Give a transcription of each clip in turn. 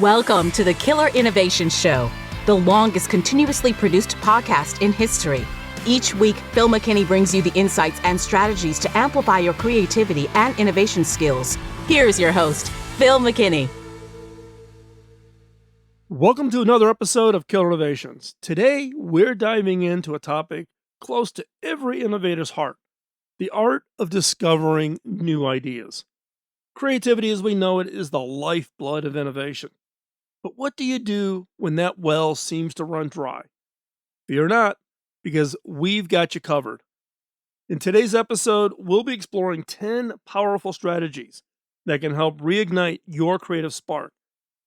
Welcome to the Killer Innovation Show, the longest continuously produced podcast in history. Each week, Phil McKinney brings you the insights and strategies to amplify your creativity and innovation skills. Here's your host, Phil McKinney. Welcome to another episode of Killer Innovations. Today, we're diving into a topic close to every innovator's heart, the art of discovering new ideas. Creativity as we know it is the lifeblood of innovation. But what do you do when that well seems to run dry? Fear not, because we've got you covered. In today's episode, we'll be exploring 10 powerful strategies that can help reignite your creative spark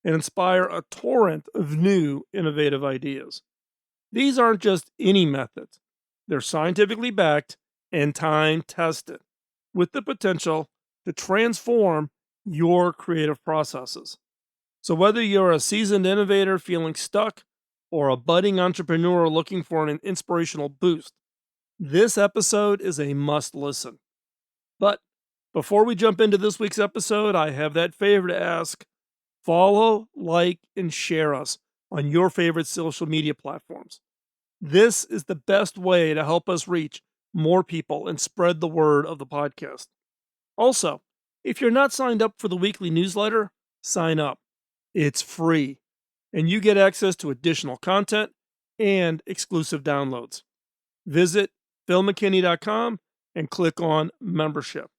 and inspire a torrent of new innovative ideas. These aren't just any methods. They're scientifically backed and time-tested, with the potential to transform your creative processes. So whether you're a seasoned innovator feeling stuck or a budding entrepreneur looking for an inspirational boost, this episode is a must listen. But before we jump into this week's episode, I have that favor to ask. Follow, like, and share us on your favorite social media platforms. This is the best way to help us reach more people and spread the word of the podcast. Also, if you're not signed up for the weekly newsletter, sign up. It's free, and you get access to additional content and exclusive downloads. Visit philmckinney.com and click on membership.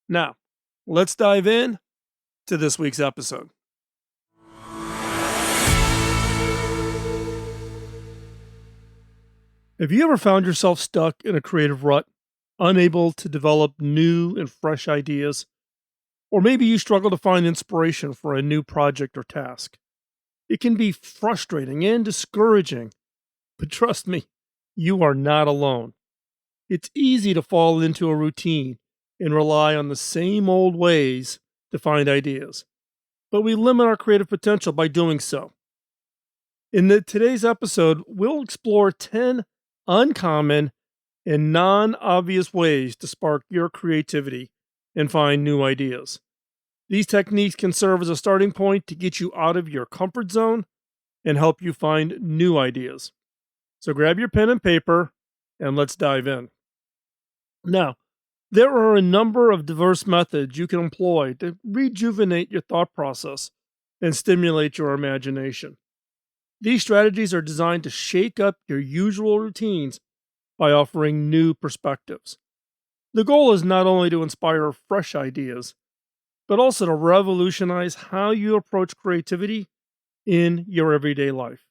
Now, let's dive in to this week's episode. Have you ever found yourself stuck in a creative rut, unable to develop new and fresh ideas? Or maybe you struggle to find inspiration for a new project or task. It can be frustrating and discouraging, but trust me, you are not alone. It's easy to fall into a routine and rely on the same old ways to find ideas, but we limit our creative potential by doing so. In today's episode, we'll explore 10 uncommon and non-obvious ways to spark your creativity and find new ideas. These techniques can serve as a starting point to get you out of your comfort zone and help you find new ideas. So grab your pen and paper and let's dive in. Now, there are a number of diverse methods you can employ to rejuvenate your thought process and stimulate your imagination. These strategies are designed to shake up your usual routines by offering new perspectives. The goal is not only to inspire fresh ideas, but also to revolutionize how you approach creativity in your everyday life.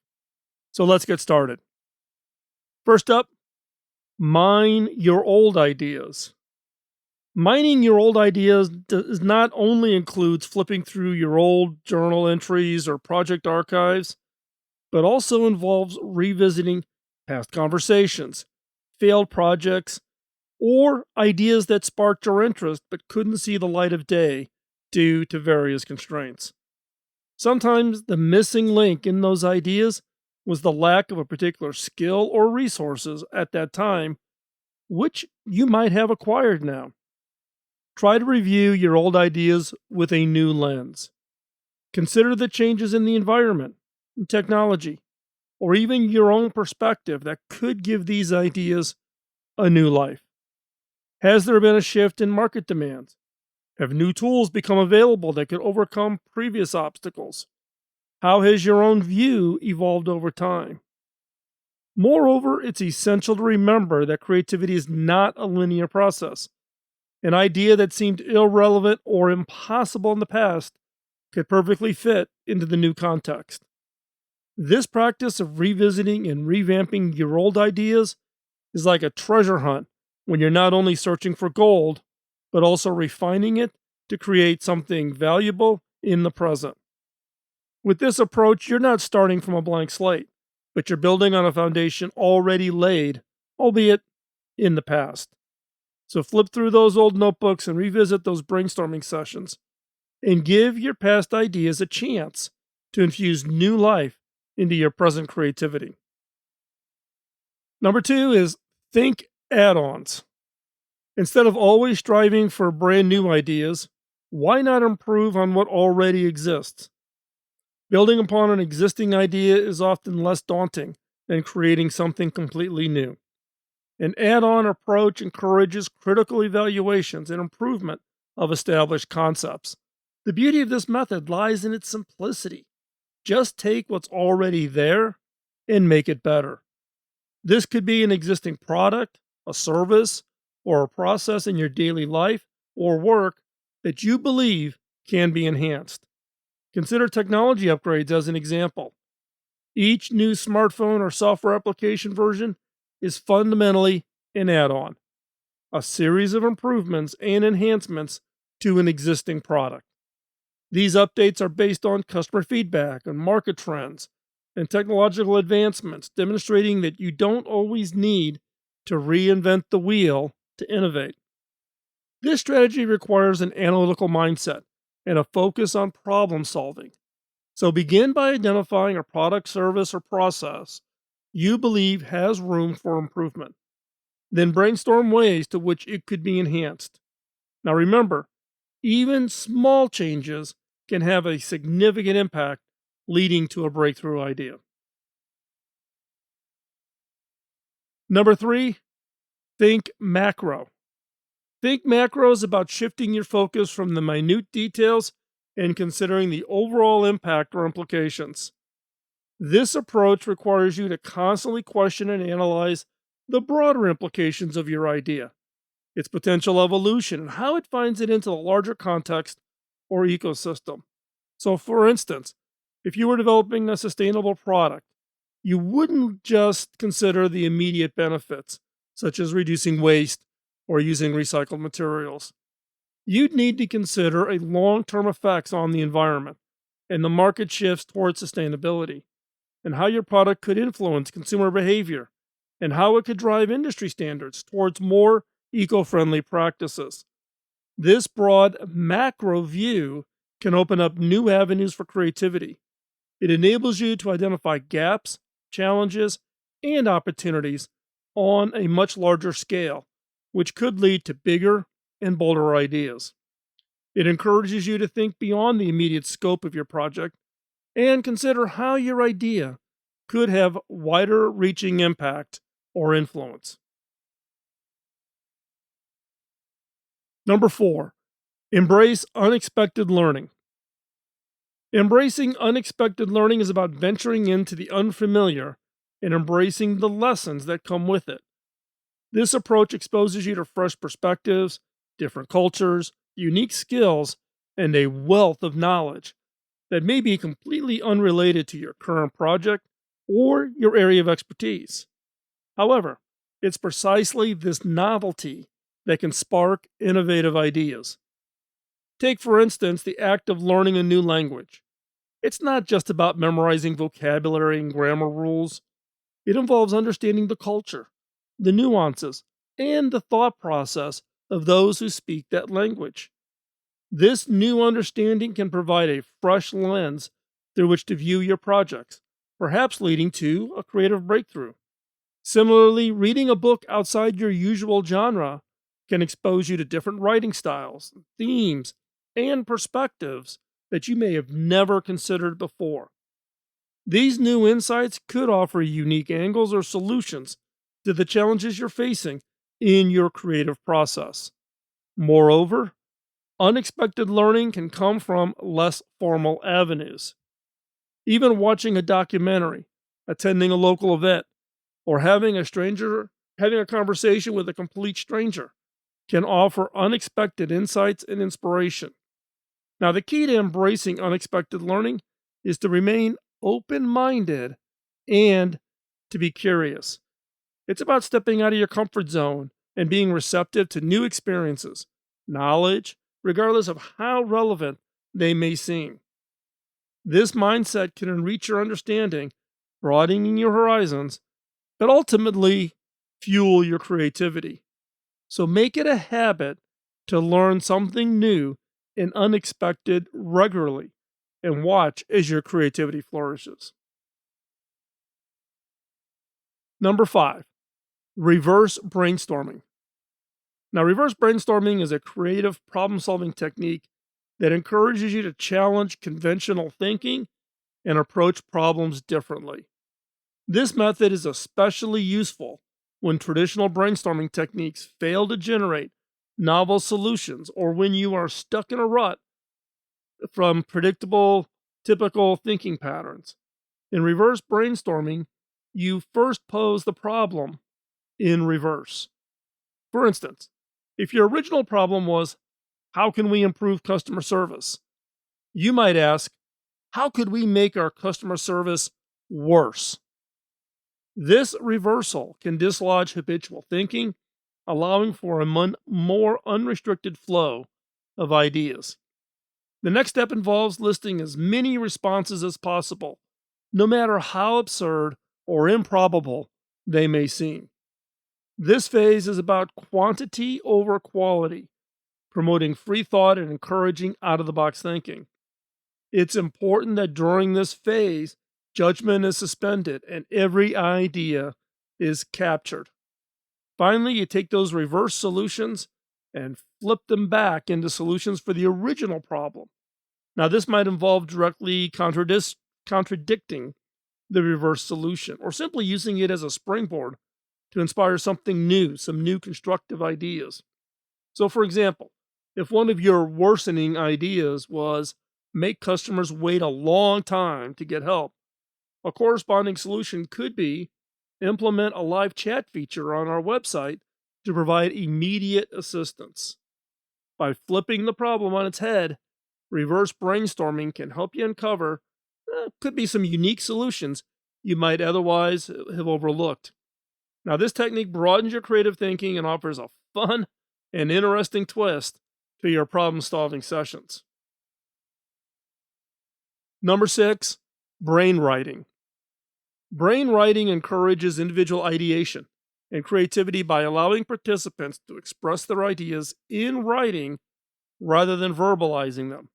So let's get started. First up, mine your old ideas. Mining your old ideas not only includes flipping through your old journal entries or project archives, but also involves revisiting past conversations, failed projects, or ideas that sparked your interest but couldn't see the light of day due to various constraints. Sometimes the missing link in those ideas was the lack of a particular skill or resources at that time, which you might have acquired now. Try to review your old ideas with a new lens. Consider the changes in the environment, technology, or even your own perspective that could give these ideas a new life. Has there been a shift in market demands? Have new tools become available that could overcome previous obstacles? How has your own view evolved over time? Moreover, it's essential to remember that creativity is not a linear process. An idea that seemed irrelevant or impossible in the past could perfectly fit into the new context. This practice of revisiting and revamping your old ideas is like a treasure hunt when you're not only searching for gold, but also refining it to create something valuable in the present. With this approach, you're not starting from a blank slate, but you're building on a foundation already laid, albeit in the past. So flip through those old notebooks and revisit those brainstorming sessions, and give your past ideas a chance to infuse new life into your present creativity. Number 2 is think add-ons. Instead of always striving for brand new ideas, why not improve on what already exists? Building upon an existing idea is often less daunting than creating something completely new. An add on approach encourages critical evaluations and improvement of established concepts. The beauty of this method lies in its simplicity. Just take what's already there and make it better. This could be an existing product, a service, or a process in your daily life or work that you believe can be enhanced. Consider technology upgrades as an example. Each new smartphone or software application version is fundamentally an add on, a series of improvements and enhancements to an existing product. These updates are based on customer feedback and market trends and technological advancements, demonstrating that you don't always need to reinvent the wheel to innovate. This strategy requires an analytical mindset and a focus on problem solving. So begin by identifying a product, service, or process you believe has room for improvement. Then brainstorm ways to which it could be enhanced. Now remember, even small changes can have a significant impact, leading to a breakthrough idea. Number 3, think macro. Think macro is about shifting your focus from the minute details and considering the overall impact or implications. This approach requires you to constantly question and analyze the broader implications of your idea, its potential evolution, and how it finds it into the larger context or ecosystem. So, for instance, if you were developing a sustainable product, you wouldn't just consider the immediate benefits, such as reducing waste or using recycled materials. You'd need to consider a long-term effects on the environment and the market shifts towards sustainability, and how your product could influence consumer behavior, and how it could drive industry standards towards more eco-friendly practices. This broad macro view can open up new avenues for creativity. It enables you to identify gaps, challenges, and opportunities on a much larger scale, which could lead to bigger and bolder ideas. It encourages you to think beyond the immediate scope of your project and consider how your idea could have wider reaching impact or influence. Number 4, embrace unexpected learning. Embracing unexpected learning is about venturing into the unfamiliar and embracing the lessons that come with it. This approach exposes you to fresh perspectives, different cultures, unique skills, and a wealth of knowledge that may be completely unrelated to your current project or your area of expertise. However, it's precisely this novelty that can spark innovative ideas. Take, for instance, the act of learning a new language. It's not just about memorizing vocabulary and grammar rules. It involves understanding the culture, the nuances, and the thought process of those who speak that language. This new understanding can provide a fresh lens through which to view your projects, perhaps leading to a creative breakthrough. Similarly, reading a book outside your usual genre can expose you to different writing styles, themes, and perspectives that you may have never considered before. These new insights could offer unique angles or solutions to the challenges you're facing in your creative process. Moreover, unexpected learning can come from less formal avenues. Even watching a documentary, attending a local event, or having a conversation with a complete stranger can offer unexpected insights and inspiration. Now, the key to embracing unexpected learning is to remain open-minded and to be curious. It's about stepping out of your comfort zone and being receptive to new experiences, knowledge, regardless of how relevant they may seem. This mindset can enrich your understanding, broadening your horizons, but ultimately fuel your creativity. So make it a habit to learn something new and unexpected regularly, and watch as your creativity flourishes. Number 5, reverse brainstorming. Now, reverse brainstorming is a creative problem-solving technique that encourages you to challenge conventional thinking and approach problems differently. This method is especially useful when traditional brainstorming techniques fail to generate novel solutions or when you are stuck in a rut from predictable, typical thinking patterns. In reverse brainstorming, you first pose the problem in reverse. For instance, if your original problem was, how can we improve customer service? You might ask, how could we make our customer service worse? This reversal can dislodge habitual thinking, allowing for a more unrestricted flow of ideas. The next step involves listing as many responses as possible, no matter how absurd or improbable they may seem. This phase is about quantity over quality, promoting free thought and encouraging out of the box thinking. It's important that during this phase, judgment is suspended and every idea is captured. Finally, you take those reverse solutions and flip them back into solutions for the original problem. Now, this might involve directly contradicting the reverse solution or simply using it as a springboard to inspire something new, some new constructive ideas. So, for example, if one of your worsening ideas was make customers wait a long time to get help, a corresponding solution could be implement a live chat feature on our website to provide immediate assistance. By flipping the problem on its head, reverse brainstorming can help you uncover could be some unique solutions you might otherwise have overlooked. Now, this technique broadens your creative thinking and offers a fun and interesting twist to your problem-solving sessions. Number 6, brain writing. Brain writing encourages individual ideation and creativity by allowing participants to express their ideas in writing rather than verbalizing them.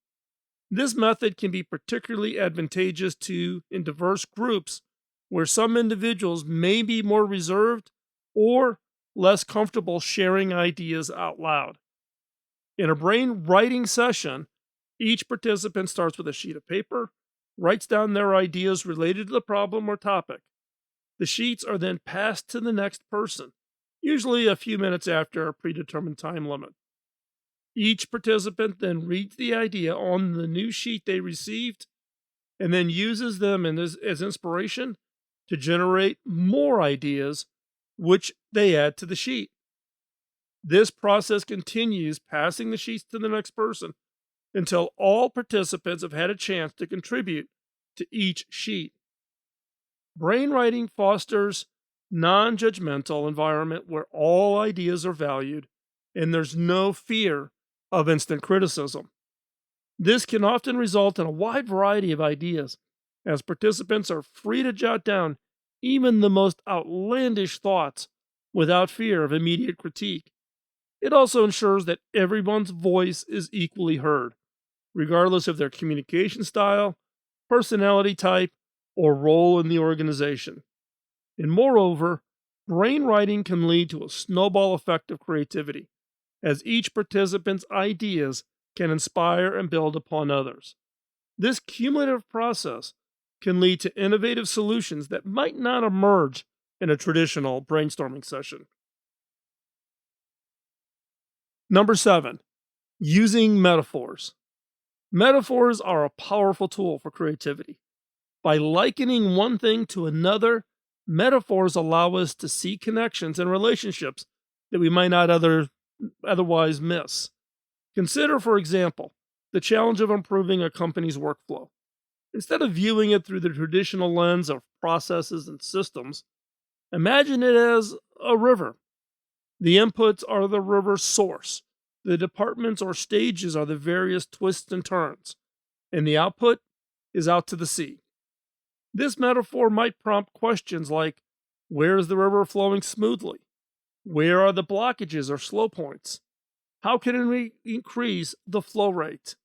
This method can be particularly advantageous in diverse groups where some individuals may be more reserved or less comfortable sharing ideas out loud. In a brain writing session, each participant starts with a sheet of paper, writes down their ideas related to the problem or topic. The sheets are then passed to the next person, usually a few minutes after a predetermined time limit. Each participant then reads the idea on the new sheet they received and then uses them as inspiration to generate more ideas, which they add to the sheet. This process continues, passing the sheets to the next person until all participants have had a chance to contribute to each sheet. Brainwriting fosters non-judgmental environment where all ideas are valued and there's no fear of instant criticism. This can often result in a wide variety of ideas, as participants are free to jot down even the most outlandish thoughts without fear of immediate critique. It also ensures that everyone's voice is equally heard, regardless of their communication style, personality type, or role in the organization. And moreover, brainwriting can lead to a snowball effect of creativity, as each participant's ideas can inspire and build upon others. This cumulative process can lead to innovative solutions that might not emerge in a traditional brainstorming session. Number 7, using metaphors. Metaphors are a powerful tool for creativity. By likening one thing to another, metaphors allow us to see connections and relationships that we might not otherwise miss. Consider, for example, the challenge of improving a company's workflow. Instead of viewing it through the traditional lens of processes and systems, imagine it as a river. The inputs are the river's source. The departments or stages are the various twists and turns. And the output is out to the sea. This metaphor might prompt questions like, where is the river flowing smoothly? Where are the blockages or slow points? How can we increase the flow rate?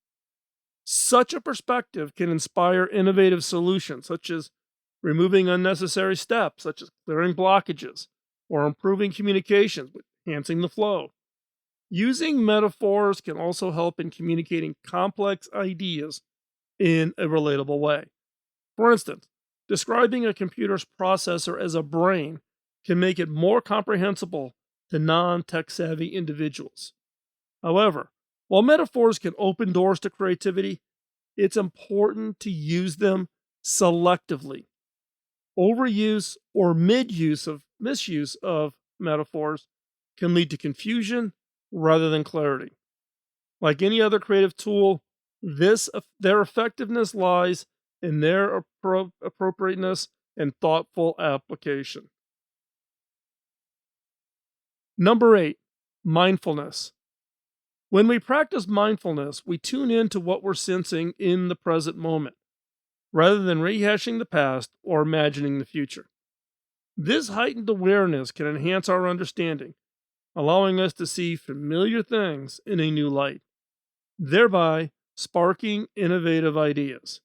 Such a perspective can inspire innovative solutions, such as removing unnecessary steps, such as clearing blockages, or improving communications, enhancing the flow. Using metaphors can also help in communicating complex ideas in a relatable way. For instance, describing a computer's processor as a brain can make it more comprehensible to non tech savvy individuals. However, while metaphors can open doors to creativity, it's important to use them selectively. Overuse or misuse of metaphors can lead to confusion rather than clarity. Like any other creative tool, their effectiveness lies in their appropriateness and thoughtful application. Number 8, mindfulness. When we practice mindfulness, we tune in to what we're sensing in the present moment, rather than rehashing the past or imagining the future. This heightened awareness can enhance our understanding, allowing us to see familiar things in a new light, thereby sparking innovative ideas.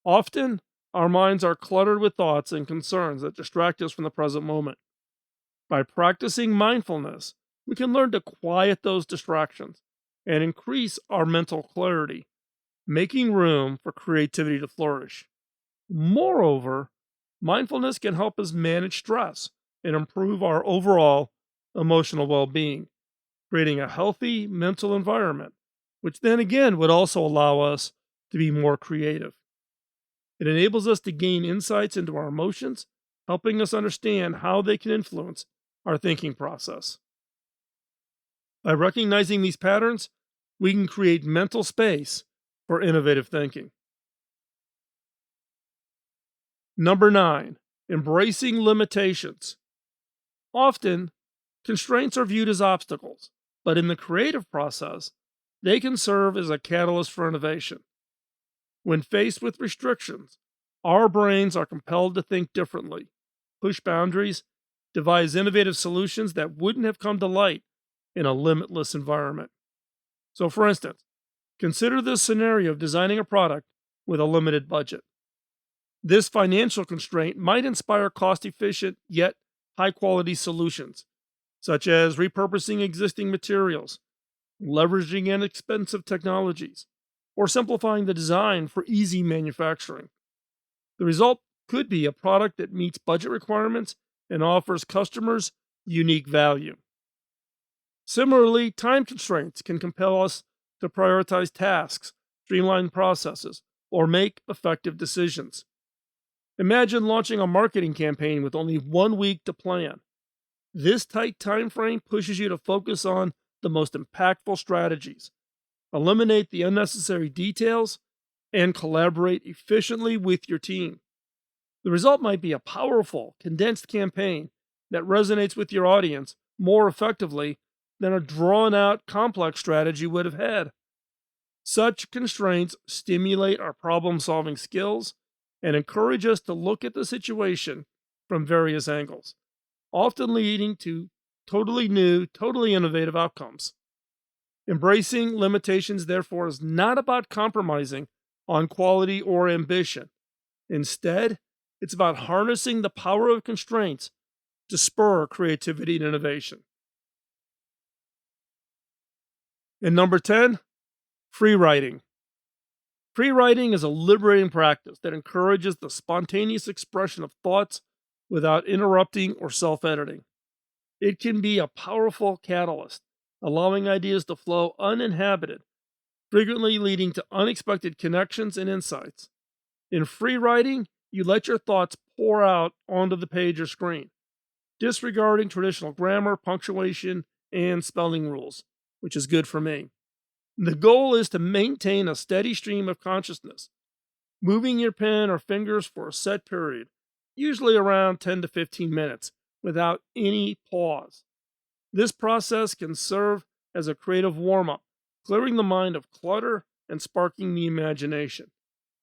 Often, our minds are cluttered with thoughts and concerns that distract us from the present moment. By practicing mindfulness, we can learn to quiet those distractions and increase our mental clarity, making room for creativity to flourish. Moreover, mindfulness can help us manage stress and improve our overall emotional well being, creating a healthy mental environment, which then again would also allow us to be more creative. It enables us to gain insights into our emotions, helping us understand how they can influence our thinking process. By recognizing these patterns, we can create mental space for innovative thinking. Number 9, embracing limitations. Often, constraints are viewed as obstacles, but in the creative process, they can serve as a catalyst for innovation. When faced with restrictions, our brains are compelled to think differently, push boundaries, devise innovative solutions that wouldn't have come to light in a limitless environment. So, for instance, consider this scenario of designing a product with a limited budget. This financial constraint might inspire cost efficient yet high quality solutions, such as repurposing existing materials, leveraging inexpensive technologies, or simplifying the design for easy manufacturing. The result could be a product that meets budget requirements and offers customers unique value. Similarly, time constraints can compel us to prioritize tasks, streamline processes, or make effective decisions. Imagine launching a marketing campaign with only 1 week to plan. This tight time frame pushes you to focus on the most impactful strategies, eliminate the unnecessary details, and collaborate efficiently with your team. The result might be a powerful, condensed campaign that resonates with your audience more effectively than a drawn-out, complex strategy would have had. Such constraints stimulate our problem-solving skills and encourage us to look at the situation from various angles, often leading to totally new, totally innovative outcomes. Embracing limitations, therefore, is not about compromising on quality or ambition. Instead, it's about harnessing the power of constraints to spur creativity and innovation. And number 10, free writing. Free writing is a liberating practice that encourages the spontaneous expression of thoughts without interrupting or self-editing. It can be a powerful catalyst, allowing ideas to flow uninhibited, frequently leading to unexpected connections and insights. In free writing, you let your thoughts pour out onto the page or screen, disregarding traditional grammar, punctuation, and spelling rules, which is good for me. The goal is to maintain a steady stream of consciousness, moving your pen or fingers for a set period, usually around 10 to 15 minutes, without any pause. This process can serve as a creative warm-up, clearing the mind of clutter and sparking the imagination.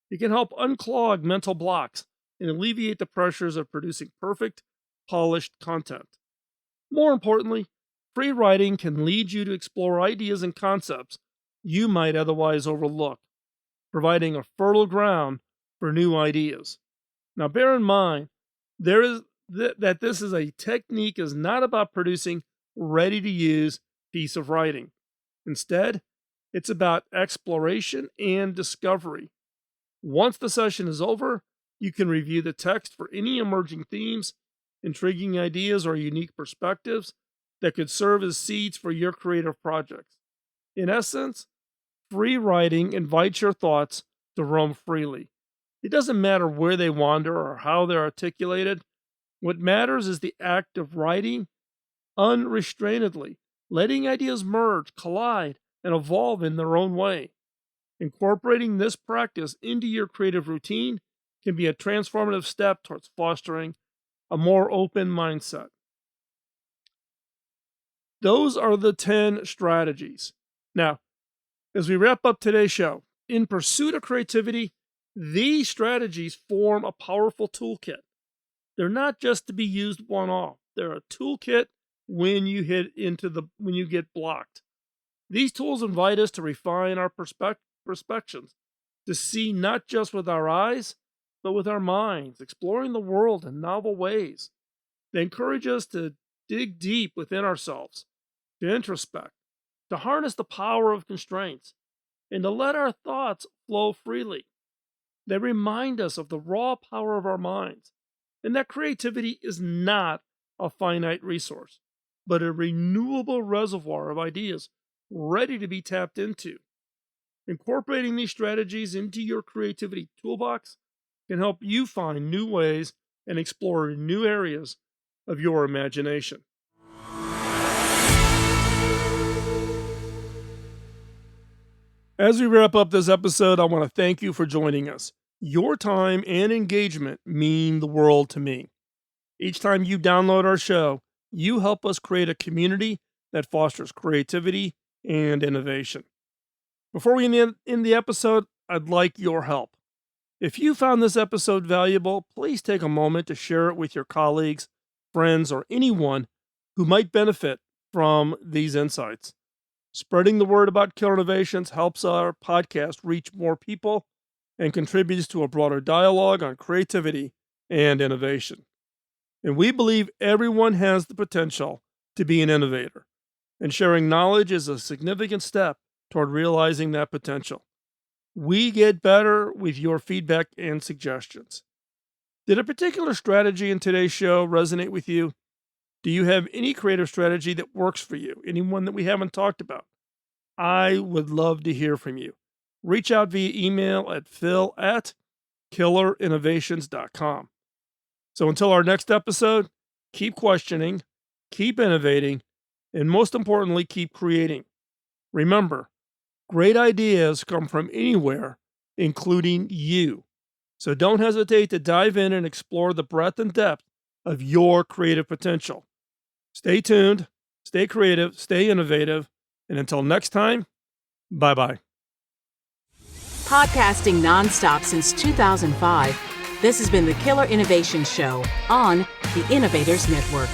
It can help unclog mental blocks and alleviate the pressures of producing perfect, polished content. More importantly, free writing can lead you to explore ideas and concepts you might otherwise overlook, providing a fertile ground for new ideas. Now, bear in mind, that this is a technique is not about producing ready-to-use piece of writing. Instead, it's about exploration and discovery. Once the session is over, You can review the text for any emerging themes, intriguing ideas, or unique perspectives that could serve as seeds for your creative projects. In essence, free writing invites your thoughts to roam freely. It doesn't matter where they wander or how they're articulated. What matters is the act of writing unrestrainedly, letting ideas merge, collide, and evolve in their own way. Incorporating this practice into your creative routine can be a transformative step towards fostering a more open mindset. Those are the 10 strategies. Now, as we wrap up today's show, in pursuit of creativity, these strategies form a powerful toolkit. They're not just to be used one-off. They're a toolkit when you get blocked. These tools invite us to refine our perspectives, to see not just with our eyes, but with our minds, exploring the world in novel ways. They encourage us to dig deep within ourselves, to introspect, to harness the power of constraints, and to let our thoughts flow freely. They remind us of the raw power of our minds, and that creativity is not a finite resource, but a renewable reservoir of ideas ready to be tapped into. Incorporating these strategies into your creativity toolbox can help you find new ways and explore new areas of your imagination. As we wrap up this episode, I want to thank you for joining us. Your time and engagement mean the world to me. Each time you download our show, you help us create a community that fosters creativity and innovation. Before we end the episode, I'd like your help. If you found this episode valuable, please take a moment to share it with your colleagues, friends, or anyone who might benefit from these insights. Spreading the word about Killer Innovations helps our podcast reach more people and contributes to a broader dialogue on creativity and innovation. And we believe everyone has the potential to be an innovator, and sharing knowledge is a significant step toward realizing that potential. We get better with your feedback and suggestions. Did a particular strategy in today's show resonate with you? Do you have any creative strategy that works for you? Anyone that we haven't talked about? I would love to hear from you. Reach out via email at phil@killerinnovations.com. So until our next episode, keep questioning, keep innovating, and most importantly, keep creating. Remember, great ideas come from anywhere, including you. So don't hesitate to dive in and explore the breadth and depth of your creative potential. Stay tuned, stay creative, stay innovative, and until next time, bye-bye. Podcasting nonstop since 2005, this has been the Killer Innovation Show on the Innovators Network.